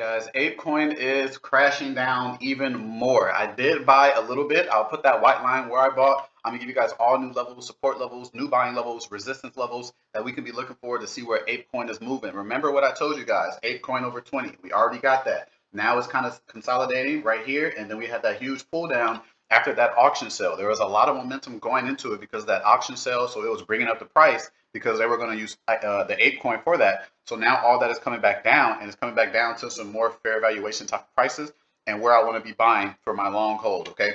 Guys, Apecoin is crashing down even more. I did buy a little bit. I'll put that white line where I bought. I'm gonna give you guys all new levels, support levels, new buying levels, resistance levels that we can be looking for to see where Apecoin is moving. Remember what I told you guys, Apecoin over 20. We already got that. Now it's kind of consolidating right here, and then we had that huge pull down after that auction sale. There was a lot of momentum going into it because of that auction sale, so it was bringing up the price because they were going to use the Apecoin for that. So now all that is coming back down, and it's coming back down to some more fair valuation type of prices and where I want to be buying for my long hold, okay?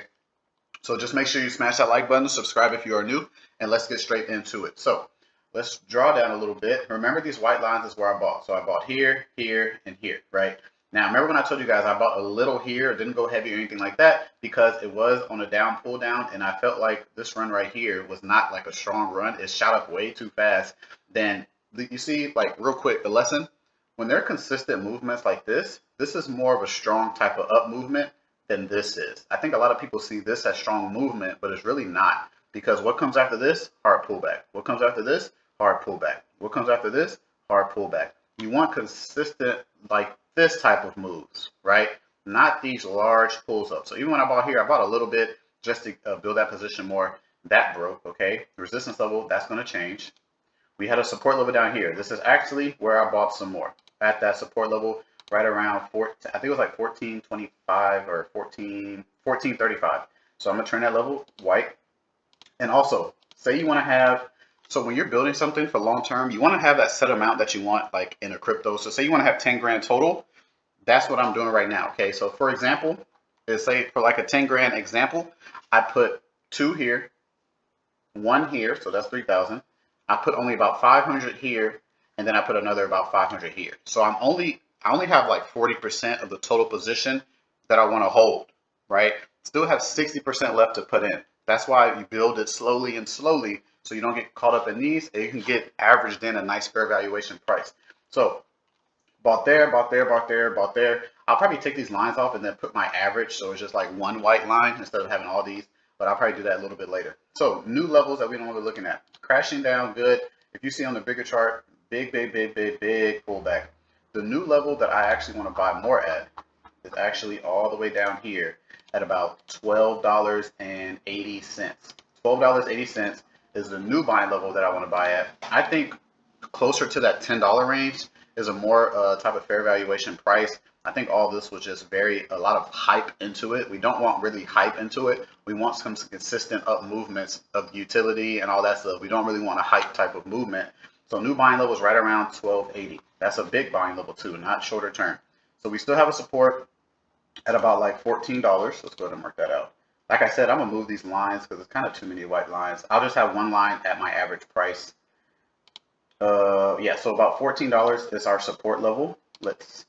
So just make sure you smash that like button, subscribe if you are new, and let's get straight into it. So let's draw down a little bit. Remember, these white lines is where I bought. So I bought here, here, and here, right? Now, remember when I told you guys I bought a little here, didn't go heavy or anything like that because it was on a down pull down, and I felt like this run right here was not like a strong run. It shot up way too fast. Then you see, like real quick, the lesson, when they're consistent movements like this is more of a strong type of up movement than this is. I think a lot of people see this as strong movement, but it's really not, because what comes after this? Hard pullback. What comes after this? Hard pullback. What comes after this? Hard pullback. You want consistent, like this type of moves, right? Not these large pulls up. So even when I bought here, I bought a little bit just to build that position more. That broke, okay? Resistance level, that's going to change. We had a support level down here. This is actually where I bought some more. At that support level, right around 14, I think it was like 1425 or 1435. So I'm gonna turn that level white. And also, say you want to have, so when you're building something for long term, you want to have that set amount that you want, like in a crypto. So say you want to have 10 grand total. That's what I'm doing right now. Okay, so for example, say for like a 10 grand example, I put 2 here, 1 here, so that's 3,000. I put only about 500 here, and then I put another about 500 here. So I only have like 40% of the total position that I want to hold, right? Still have 60% left to put in. That's why you build it slowly and slowly, so you don't get caught up in these, and you can get averaged in a nice fair valuation price. So bought there, bought there, bought there, bought there. I'll probably take these lines off and then put my average, so it's just like one white line instead of having all these, but I'll probably do that a little bit later. So new levels that we don't want to be looking at. Crashing down good. If you see on the bigger chart, big pullback. The new level that I actually want to buy more at is actually all the way down here at about $12.80. $12.80 is the new buying level that I want to buy at. I think closer to that $10 range is a more type of fair valuation price. I think all this was just a lot of hype into it. We don't want really hype into it. We want some consistent up movements of utility and all that stuff. We don't really want a hype type of movement. So new buying level is right around 1280. That's a big buying level too, not shorter term. So we still have a support at about like $14. Let's go ahead and mark that out. Like I said, I'm gonna move these lines because it's kind of too many white lines. I'll just have one line at my average price. Yeah, so about $14 is our support level. Let's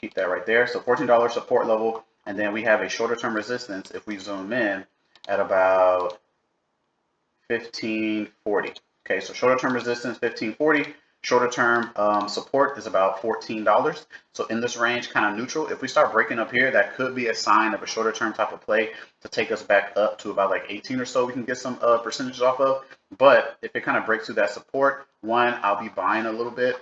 keep that right there. So $14 support level, and then we have a shorter term resistance if we zoom in at about 1540. Okay, so shorter term resistance 1540. Shorter term support is about $14. So in this range, kind of neutral. If we start breaking up here, that could be a sign of a shorter term type of play to take us back up to about like 18 or so. We can get some percentages off of. But if it kind of breaks through that support, I'll be buying a little bit,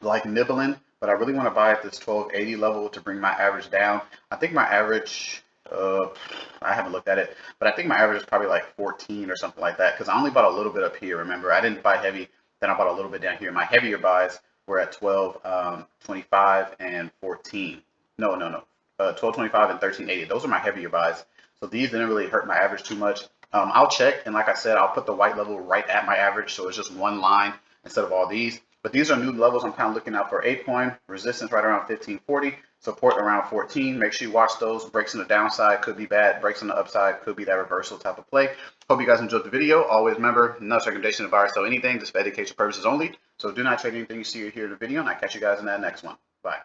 like nibbling. But I really want to buy at this 1280 level to bring my average down. I think my average, I haven't looked at it, but I think my average is probably like 14 or something like that, because I only bought a little bit up here. Remember, I didn't buy heavy. Then I bought a little bit down here. My heavier buys were at 1225 and 14. No, 1225 and 1380. Those are my heavier buys. So these didn't really hurt my average too much. I'll check, and like I said, I'll put the white level right at my average, so it's just one line instead of all these. But these are new levels I'm kind of looking out for. Apecoin, resistance right around 1540, support around 14. Make sure you watch those. Breaks in the downside could be bad. Breaks on the upside could be that reversal type of play. Hope you guys enjoyed the video. Always remember, no recommendation to buy or sell anything, just for education purposes only. So do not trade anything you see or hear in the video, and I'll catch you guys in that next one. Bye.